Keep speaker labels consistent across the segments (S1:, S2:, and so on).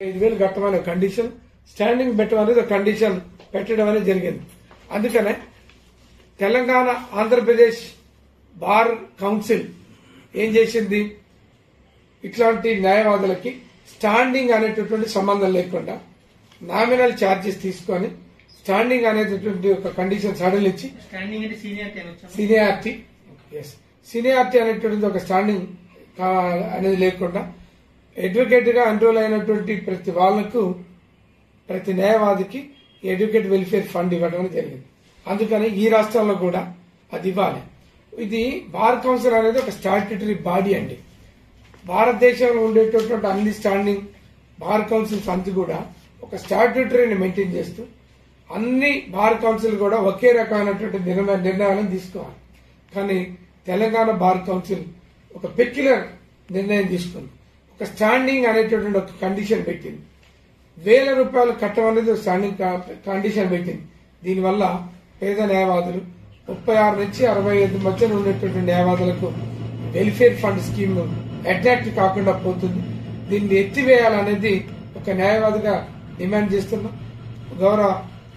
S1: 5,000 కట్టమనే condition standing పెట్టమనేది ఒక condition పెట్టడం అనేది జరిగింది. అందుకనే తెలంగాణ ఆంధ్రప్రదేశ్ బార్ కౌన్సిల్ ఏం చేసింది, ఇట్లాంటి న్యాయవాదులకి స్టాండింగ్ అనేటటువంటి సంబంధం లేకుండా నామినల్ ఛార్జెస్ తీసుకొని స్టాండింగ్ అనేటటువంటి ఒక కండిషన్ సడలించి సీనియారిటీ అనేటువంటిది ఒక స్టాండింగ్ అనేది లేకుండా అడ్వకేట్ గా ఎన్రోల్ అయినటువంటి ప్రతి వాళ్లకు ప్రతి న్యాయవాదికి అడ్వకేట్ వెల్ఫేర్ ఫండ్ ఇవ్వడం జరిగింది. అందుకని ఈ రాష్ట్రాల్లో కూడా అది ఇవ్వాలి. ఇది బార్ కౌన్సిల్ అనేది ఒక స్టాట్యూటరీ బాడీ అండి. భారతదేశంలో ఉండేటటువంటి అన్ని స్టాండింగ్ బార్ కౌన్సిల్స్ అంతా కూడా ఒక స్టాట్యూటరీని మెయింటైన్ చేస్తూ అన్ని బార్ కౌన్సిల్ కూడా ఒకే రకమైనటువంటి నిర్ణయాలను తీసుకోవాలి. కానీ తెలంగాణ బార్ కౌన్సిల్ ఒక పెక్యులర్ నిర్ణయం తీసుకుంది. ఒక స్టాండింగ్ అనేటటువంటి ఒక కండిషన్ పెట్టింది. 1,000 రూపాయలు కట్టమనేది స్టాండింగ్ కండిషన్ పెట్టింది. దీనివల్ల పేద న్యాయవాదులు 36 నుంచి 65 మధ్యన ఉండేటువంటి న్యాయవాదులకు వెల్ఫేర్ ఫండ్ స్కీమ్ అట్రాక్ట్ కాకుండా పోతుంది. దీన్ని ఎత్తివేయాలనేది ఒక న్యాయవాదిగా డిమాండ్ చేస్తున్నాం. గౌరవ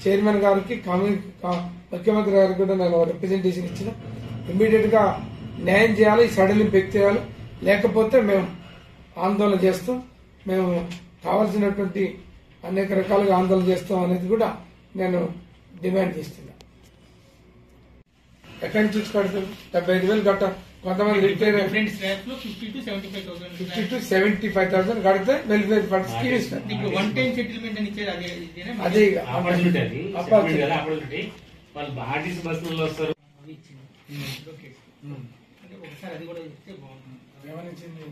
S1: చైర్మన్ గారికి ముఖ్యమంత్రి గారికి కూడా నేను రిప్రజెంటేషన్ ఇచ్చిన. ఇమ్మీడియట్ గా న్యాయం చేయాలి, సడలింపు ఎత్తేయాలి. లేకపోతే మేము ఆందోళన చేస్తాం, మేము కావాల్సినటువంటి అనేక రకాలుగా ఆందోళన చేస్తాం అనేది కూడా నేను డిమాండ్ చేస్తున్నా. ఎక్కడి నుంచి కడతాం? 75,000 కట్ట. కొంతమంది రిటైర్ 50,000 to 75,000 కడితే వెల్ఫేర్ ఫండ్ స్కీమ్ ఇస్తారు. అదే గమనించింది.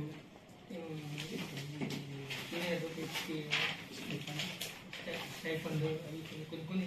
S2: స్టైఫండ్ కొన్ని